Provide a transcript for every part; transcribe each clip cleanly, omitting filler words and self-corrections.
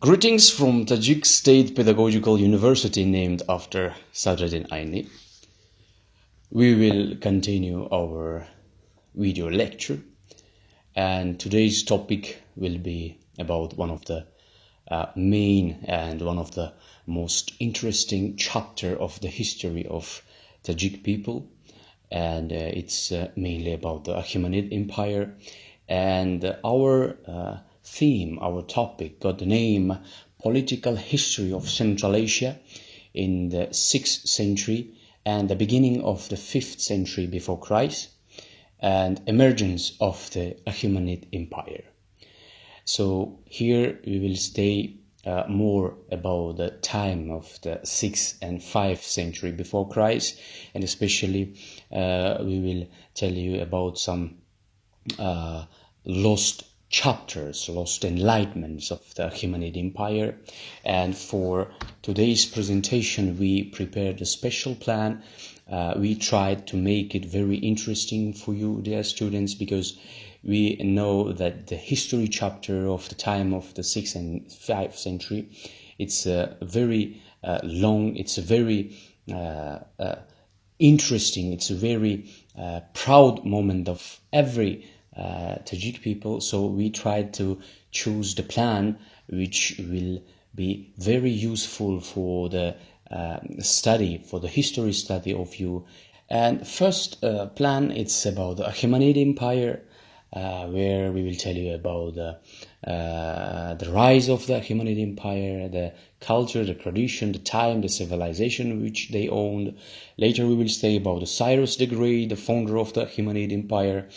Greetings from Tajiks State Pedagogical University named after Sadruddin Aini. We will continue our video lecture, and today's topic will be about one of the main and one of the most interesting chapter of the history of Tajik people, and it's mainly about the Achaemenid Empire. And our theme, our topic, got the name Political History of Central Asia in the 6th century and the beginning of the 5th century before Christ, and Emergence of the Achaemenid Empire. So here we will stay more about the time of the 6th and 5th century before Christ, and especially we will tell you about some lost chapters, lost enlightenments of the Achaemenid Empire. And for today's presentation, we prepared a special plan. We tried to make it very interesting for you, dear students, because we know that the history chapter of the time of the 6th and 5th century, it's a very long, it's a very interesting, it's a very proud moment of every Tajik people. So we tried to choose the plan which will be very useful for the study, for the history study of you. And first plan, it's about the Achaemenid Empire, where we will tell you about the rise of the Achaemenid Empire, the culture, the tradition, the time, the civilization which they owned. Later we will say about the Cyrus the Great, the founder of the Achaemenid Empire,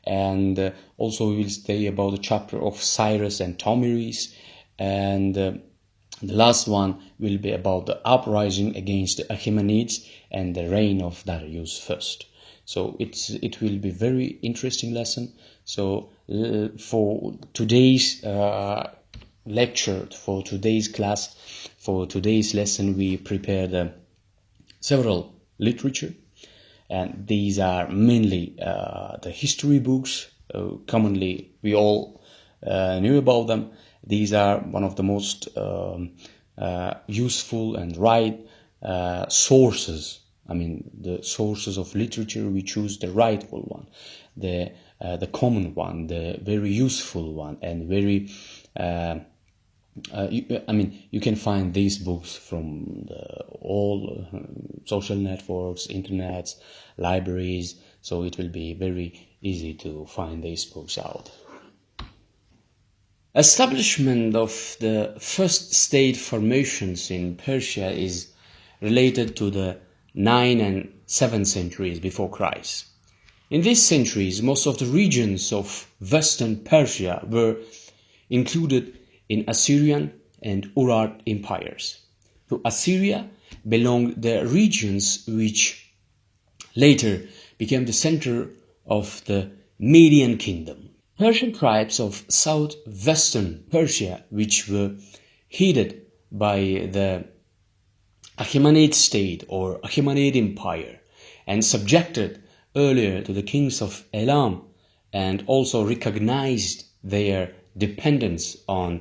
and also we will say about the chapter of Cyrus and Tomiris, and the last one will be about the uprising against the Achaemenids and the reign of Darius I. So it will be very interesting lesson. So for today's lecture, for today's class, for today's lesson, we prepared several literature, and these are mainly the history books. Commonly we all knew about them. These are one of the most useful and right sources. I mean, the sources of literature, we choose the rightful one, the common one, the very useful one, and very you can find these books from all social networks, internets, libraries, so it will be very easy to find these books out. Establishment of the first state formations in Persia is related to the 9th and 7th centuries before Christ. In these centuries, most of the regions of Western Persia were included in Assyrian and Urartu empires. To Assyria belonged the regions which later became the center of the Median kingdom. Persian tribes of southwestern Persia, which were headed by the Achaemenid state or Achaemenid empire and subjected earlier to the kings of Elam, and also recognized their dependence on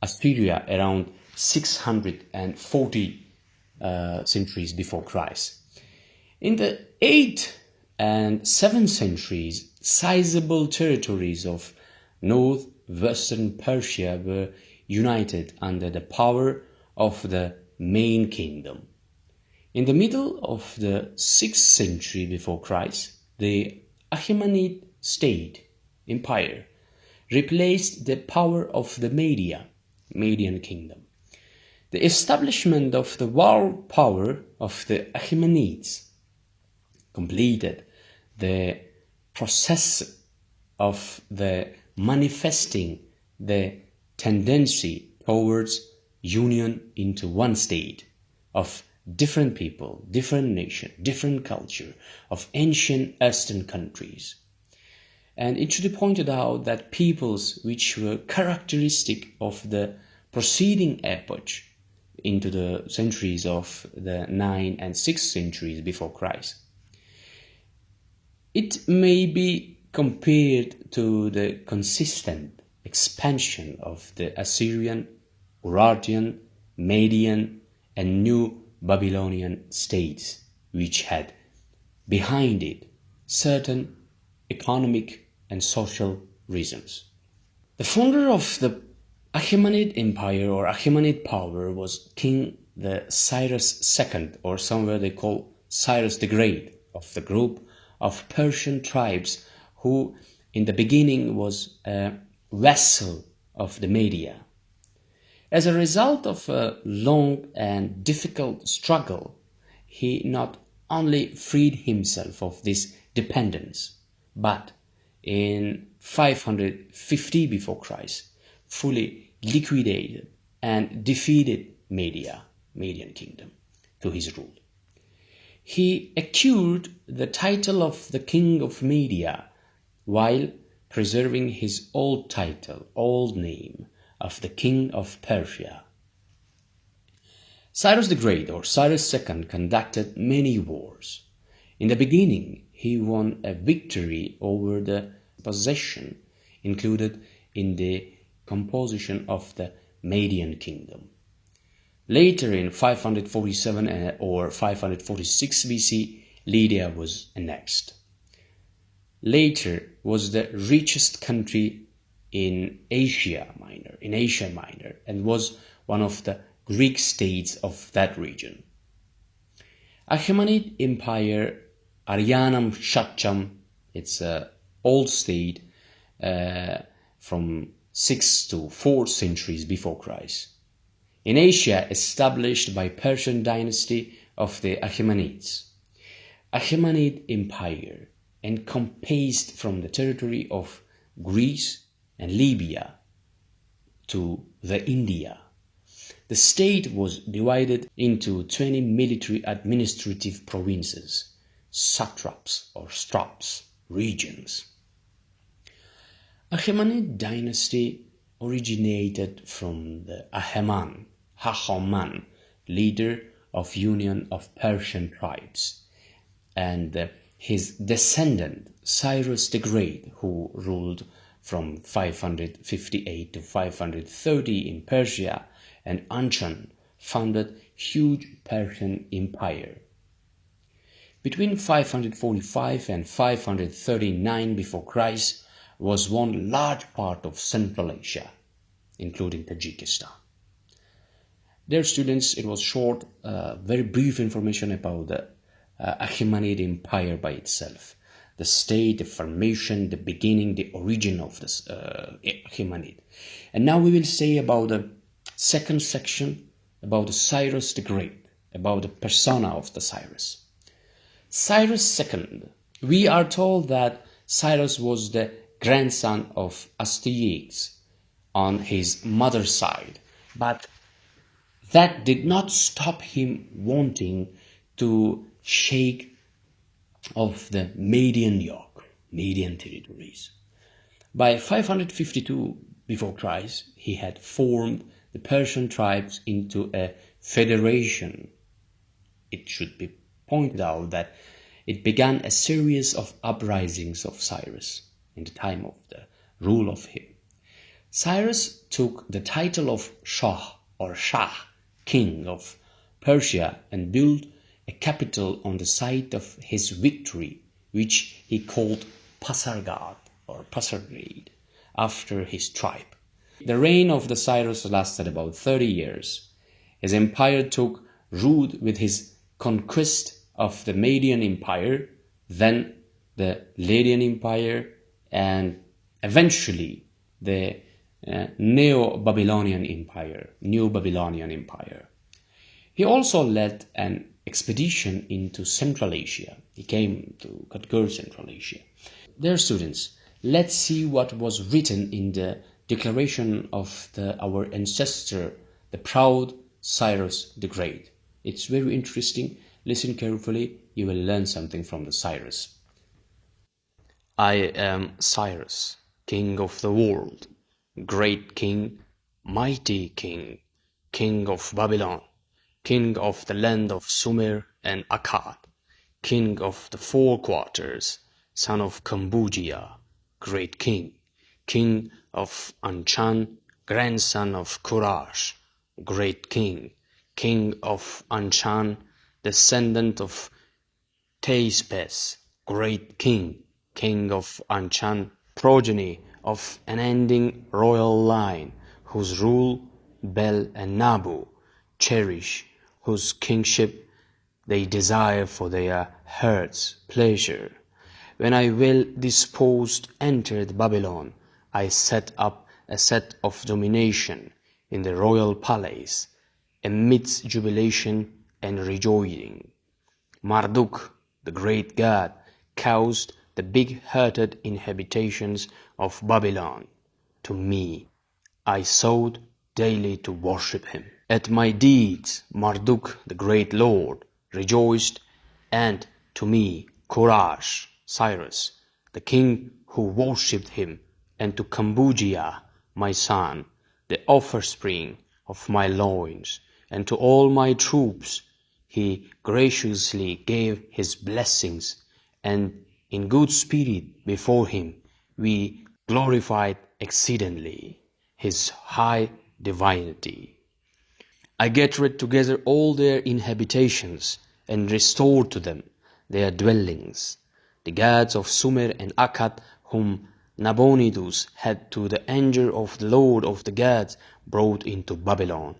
Assyria around 640 centuries before Christ. In the 8th and 7th centuries, sizable territories of northwestern Persia were united under the power of the main kingdom. In the middle of the 6th century before Christ, the Achaemenid state empire replaced the power of the Median kingdom. The establishment of the world power of the Achaemenids completed the process of the manifesting the tendency towards union into one state of different people, different nation, different culture of ancient Eastern countries. And it should be pointed out that peoples which were characteristic of the preceding epoch into the centuries of the 9th and 6th centuries before Christ, it may be compared to the consistent expansion of the Assyrian Urartian, Median, and New Babylonian states, which had behind it certain economic and social reasons. The founder of the Achaemenid Empire or Achaemenid power was King the Cyrus II, or somewhere they call Cyrus the Great, of the group of Persian tribes who in the beginning was a vassal of the Media. As a result of a long and difficult struggle, he not only freed himself of this dependence, but in 550 before Christ, fully liquidated and defeated Median kingdom, to his rule. He acquired the title of the King of Media while preserving his old title, old name of the King of Persia. Cyrus the Great or Cyrus II conducted many wars. In the beginning, he won a victory over the possession included in the composition of the Median kingdom. Later in 547 or 546 BC, Lydia was annexed. Later was the richest country in Asia Minor, and was one of the Greek states of that region. Achaemenid Empire, Arianam Shacham, it's an old state from 6th to 4th centuries before Christ. In Asia, established by Persian dynasty of the Achaemenids. Achaemenid Empire encompassed from the territory of Greece and Libya to the India. The state was divided into 20 military administrative provinces, satraps or straps, regions. Achaemenid dynasty originated from the Hachaman, leader of Union of Persian tribes, and his descendant Cyrus the Great, who ruled from 558 to 530 in Persia, and Anshan founded huge Persian empire. Between 545 and 539 before Christ was one large part of Central Asia, including Tajikistan. Dear students, it was short, very brief information about the Achaemenid Empire by itself, the state, the formation, the beginning, the origin of this Achaemenid. And now we will say about the second section, about the Cyrus the Great, about the persona of the Cyrus. Cyrus II, we are told that Cyrus was the grandson of Tajiks on his mother's side, but that did not stop him wanting to shake off the Median yoke, Median territories. By 552 before Christ, he had formed the Persian tribes into a federation. It should be pointed out that it began a series of uprisings of Cyrus in the time of the rule of him. Cyrus took the title of Shah or Shah, king of Persia, and built a capital on the site of his victory, which he called Pasargad or Pasargad, after his tribe. The reign of the Cyrus lasted about 30 years. His empire took root with his conquest of the Median Empire, then the Lydian Empire, and eventually the New Babylonian Empire. He also led an expedition into Central Asia. He came to conquer Central Asia. Dear students, let's see what was written in the declaration of our ancestor, the proud Cyrus the Great. It's very interesting. Listen carefully. You will learn something from the Cyrus. I am Cyrus, king of the world, great king, mighty king, king of Babylon, king of the land of Sumer and Akkad, king of the four quarters, son of Cambodia, great king, king of Anshan, grandson of Kurash, great king, king of Anshan, descendant of Teispes, great king, king of Anshan, progeny of an ending royal line, whose rule Bel and Nabu cherish, whose kingship they desire for their heart's pleasure. When I well disposed entered Babylon, I set up a set of domination in the royal palace, amidst jubilation and rejoicing. Marduk, the great god, caused the big-hearted inhabitants of Babylon to me. I sought daily to worship him. At my deeds Marduk, the great lord, rejoiced, and to me Korash, Cyrus, the king who worshipped him, and to Cambodia, my son, the offspring of my loins, and to all my troops, he graciously gave his blessings, and in good spirit before him we glorified exceedingly his high divinity. I gathered together all their inhabitations, and restored to them their dwellings. The gods of Sumer and Akkad, whom Nabonidus had to the anger of the Lord of the gods brought into Babylon,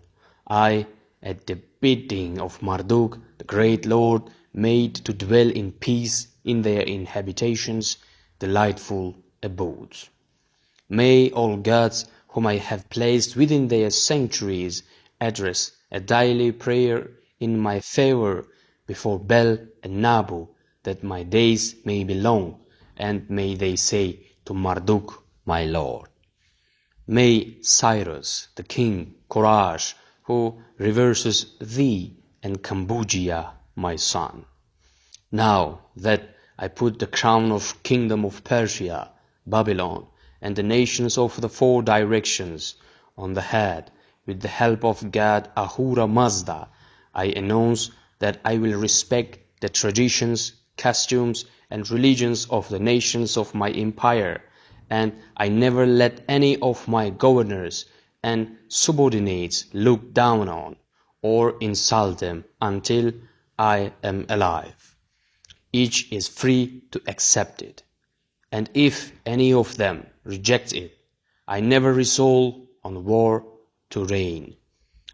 I, at the bidding of Marduk, the great Lord, made to dwell in peace in their inhabitations, delightful abodes. May all gods whom I have placed within their sanctuaries address a daily prayer in my favor before Bel and Nabu, that my days may be long, and may they say to Marduk, my lord. May Cyrus, the king, Korash, who reverses thee, and Cambodia, my son. Now that I put the crown of kingdom of Persia, Babylon, and the nations of the four directions on the head, with the help of God Ahura Mazda, I announce that I will respect the traditions, customs, and religions of the nations of my empire, and I never let any of my governors and subordinates look down on or insult them until I am alive. Each is free to accept it, and if any of them rejects it, I never resolve on war to reign.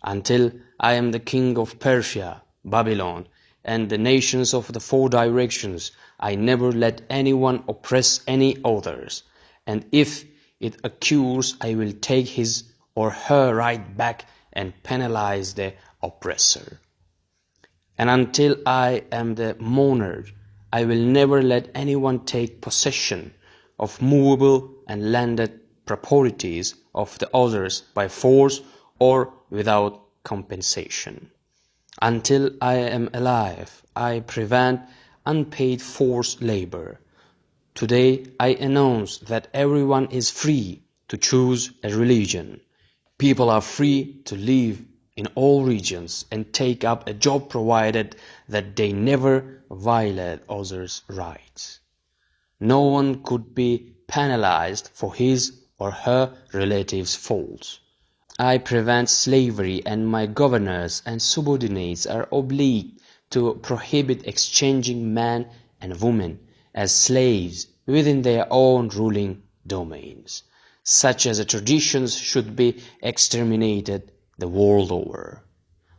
Until I am the king of Persia, Babylon, and the nations of the four directions, I never let anyone oppress any others, and if it occurs, I will take his or her right back and penalize the oppressor. And until I am the monarch, I will never let anyone take possession of movable and landed properties of the others by force or without compensation. Until I am alive, I prevent unpaid forced labor. Today I announce that everyone is free to choose a religion. People are free to live in all regions and take up a job provided that they never violate others' rights. No one could be penalized for his or her relatives' faults. I prevent slavery, and my governors and subordinates are obliged to prohibit exchanging man and woman as slaves within their own ruling domains. Such as traditions should be exterminated the world over.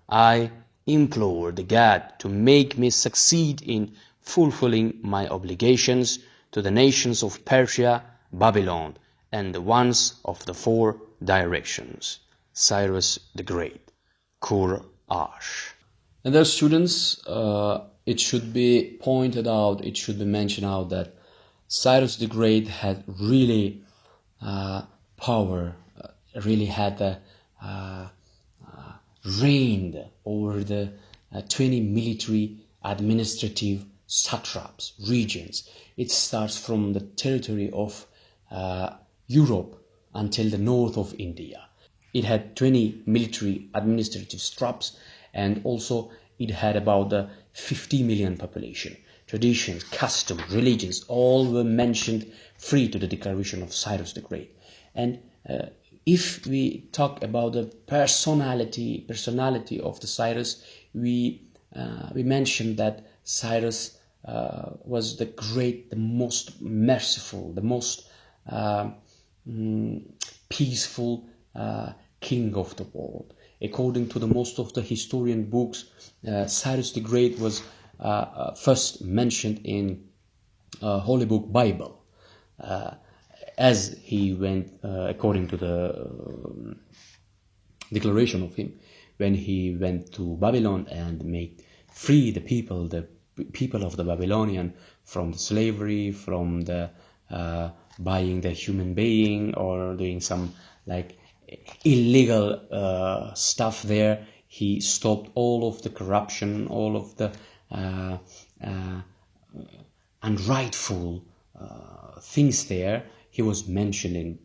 I implore the God to make me succeed in fulfilling my obligations to the nations of Persia, Babylon, and the ones of the four directions. Cyrus the Great, Korash. And there, students, it should be pointed out, it should be mentioned out that Cyrus the Great had really power, really had reigned over the 20 military, administrative satraps, regions. It starts from the territory of Europe until the north of India. It had 20 military administrative satraps, and also it had about 50 million population. Traditions, customs, religions, all were mentioned free to the declaration of Cyrus the Great. And if we talk about the personality of the Cyrus, we mentioned that Cyrus was the great, the most merciful, the most peaceful king of the world. According to the most of the historian books, Cyrus the Great was first mentioned in Holy Book Bible, as he went, according to the declaration of him, when he went to Babylon and made free the people of the Babylonian from the slavery, from the buying the human being or doing some like illegal stuff there. He stopped all of the corruption, all of the unrightful things there. He was mentioned in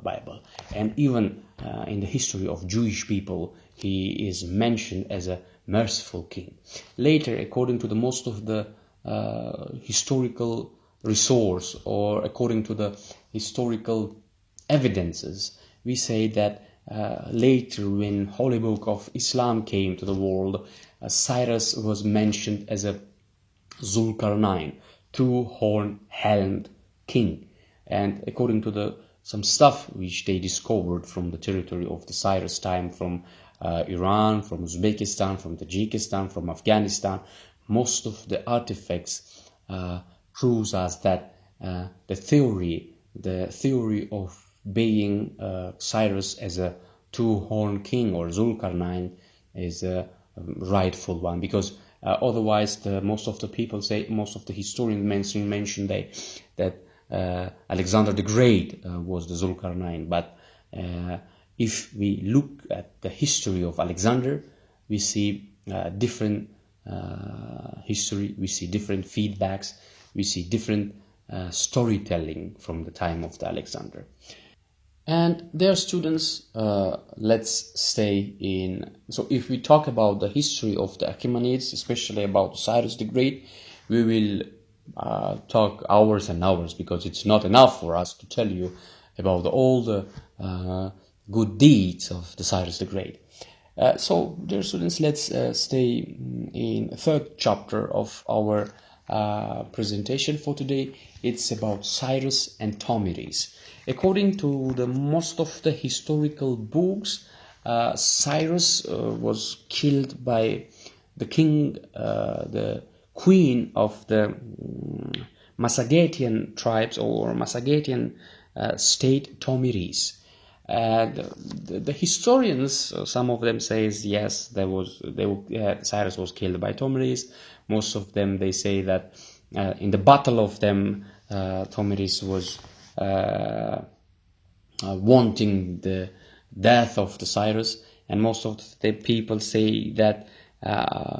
Bible, and even in the history of Jewish people, he is mentioned as a merciful king. Later, according to the most of the historical resource, or according to the historical evidences, we say that later, when Holy Book of Islam came to the world, Cyrus was mentioned as a Zulkarnain, two-horned helmed king. And according to some stuff which they discovered from the territory of the Cyrus time, from Iran, from Uzbekistan, from Tajikistan, from Afghanistan, most of the artifacts proves us that the theory of being Cyrus as a two-horned king or Zulkarnain is a rightful one, because otherwise most of the people say, most of the historians mention that Alexander the Great was the Zulkarnain. But if we look at the history of Alexander, we see different history, we see different feedbacks, we see different storytelling from the time of the Alexander. And dear students, let's stay in. So if we talk about the history of the Achaemenids, especially about Cyrus the Great, we will talk hours and hours, because it's not enough for us to tell you about all the good deeds of the Cyrus the Great. So, dear students, let's stay in the third chapter of our presentation for today. It's about Cyrus and Tomiris. According to the most of the historical books, Cyrus was killed by the king, the queen of the Massagettian tribes or Massagettian state, Tomiris. The historians, some of them says yes, Cyrus was killed by Tomiris. Most of them, they say that in the battle of them, Tomiris was wanting the death of the Cyrus, and most of the people say that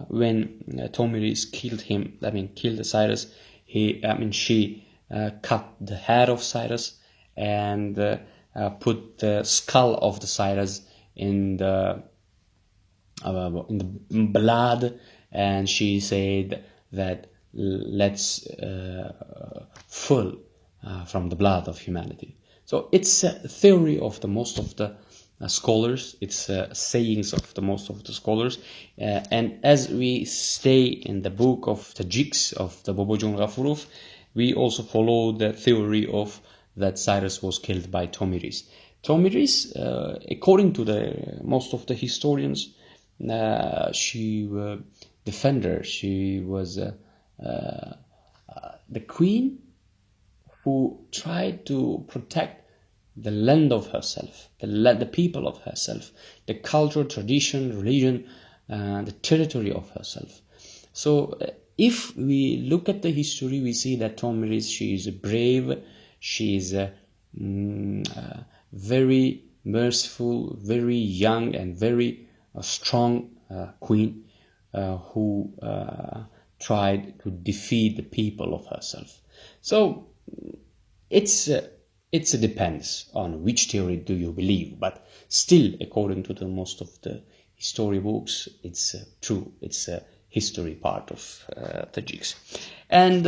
when Tomiris killed the Cyrus, she cut the head of Cyrus and put the skull of the Cyrus in the blood, and she said that let's full from the blood of humanity. So it's a theory of the most of the scholars, it's sayings of the most of the scholars, and as we stay in the book of Tajiks of the Bobojon Ghafurov, we also follow the theory of that Cyrus was killed by Tomiris. Tomiris, according to the most of the historians, she was defender. She was the queen who tried to protect the land of herself, the people of herself, the culture, tradition, religion, the territory of herself. So if we look at the history, we see that Tomiris, she is brave, she is very merciful, very young, and very strong queen who tried to defeat the people of herself. So it depends on which theory do you believe, but still, according to the most of the history books, it's true. It's a history part of Tajiks. And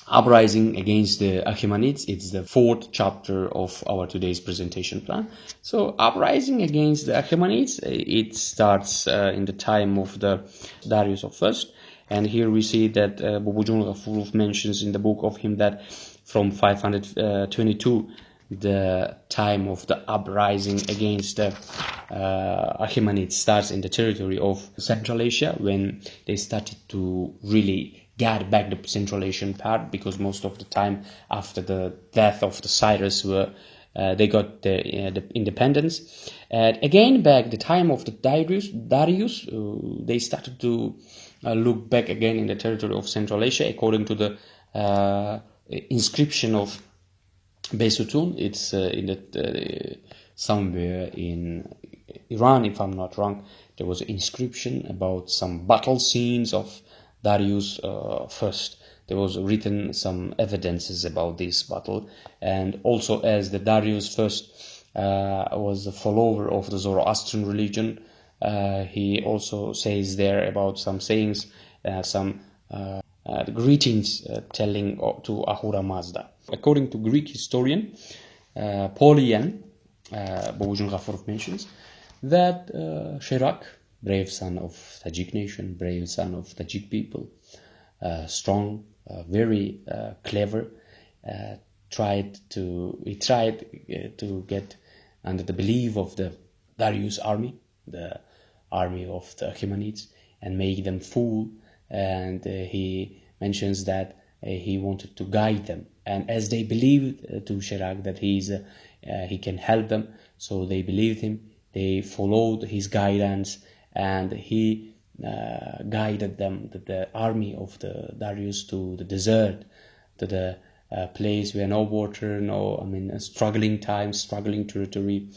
uprising against the Achaemenids. It's the 4th chapter of our today's presentation plan. So uprising against the Achaemenids, it starts in the time of the Darius of First, and here we see that Bobojun Ghafurov mentions in the book of him that from 522 the time of the uprising against the Achaemenids starts in the territory of Central Asia, when they started to really get back the Central Asian part, because most of the time after the death of the Cyrus they got the independence. And again, back the time of the Darius, they started to look back again in the territory of Central Asia, according to the inscription of Besutun. It's in the somewhere in Iran, if I'm not wrong. There was an inscription about some battle scenes of Darius first. There was written some evidences about this battle, and also as the Darius first was a follower of the Zoroastrian religion, he also says there about some sayings, some greetings telling to Ahura Mazda. According to Greek historian Polian, Bobojun Ghafurov mentions that Shirak, brave son of Tajik nation, brave son of Tajik people, strong, very clever, tried to get under the belief of the Darius army, the army of the Achaemenids, and make them fool. And he mentions that he wanted to guide them, and as they believed to Shirak that he can help them, so they believed him. They followed his guidance, and he guided them, the army of the Darius, to the desert, to the place where no water, struggling times, struggling territory,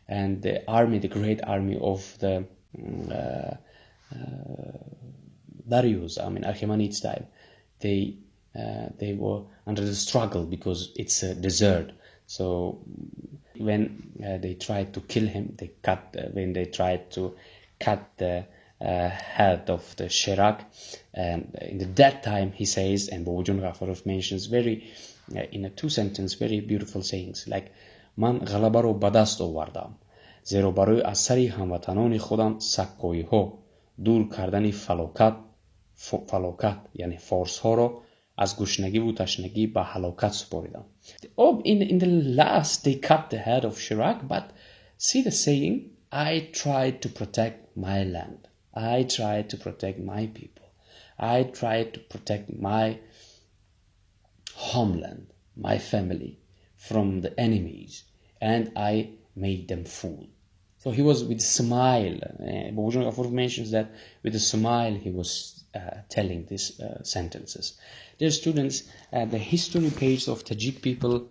and the army, the great army of the Darius, Achaemenids time, they were under the struggle because it's a desert. So when they tried to kill him, when they tried to cut the head of the Shirak, and in that time he says, and Bobojun Ghafurov mentions very in a 2-sentence very beautiful sayings like "Man ghalaba ro ba dast ovardam, zero baroy az sari hamvatanoni khodam sakkoyi ho dur kardani falokat yani force ha ro az gushnagi vu tashnagi ba halokat suporidam." In the last they cut the head of Shirak, but see the saying, I tried to protect my land, I tried to protect my people, I tried to protect my homeland, my family from the enemies, and I made them fool. So he was with a smile. Bobojun Ghafurov mentions that with a smile he was telling these sentences. Dear students, the history page of Tajik people,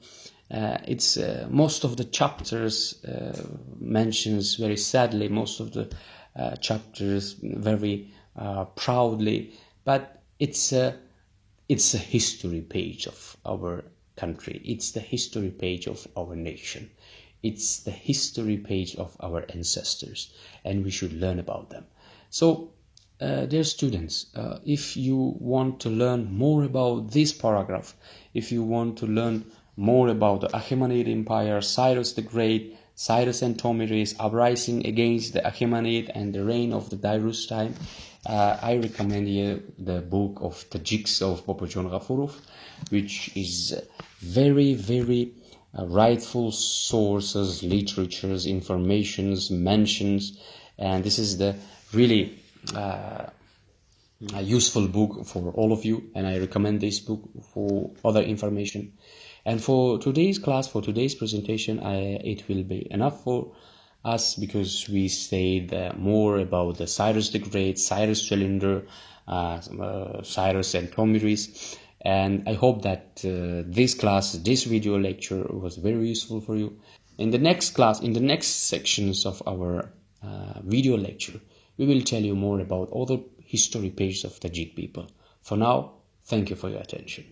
it's most of the chapters mentions very sadly, most of the chapters very proudly, but it's a history page of our country. It's the history page of our nation. It's the history page of our ancestors, and we should learn about them. So, dear students, if you want to learn more about this paragraph, if you want to learn more about the Achaemenid Empire, Cyrus the Great, Cyrus and Tomyris uprising against the Achaemenid and the reign of the Darius time, I recommend you the book of Tajiks of Bobojun Ghafurov, which is very, very rightful sources, literatures, informations, mentions, and this is the really a useful book for all of you, and I recommend this book for other information. And for today's class, for today's presentation, it will be enough for us, because we said more about the Cyrus the Great, Cyrus Cylinder, Cyrus and Tomyris, and I hope that this video lecture was very useful for you. In the next class, in the next sections of our video lecture, we will tell you more about other history pages of Tajik people. For now, thank you for your attention.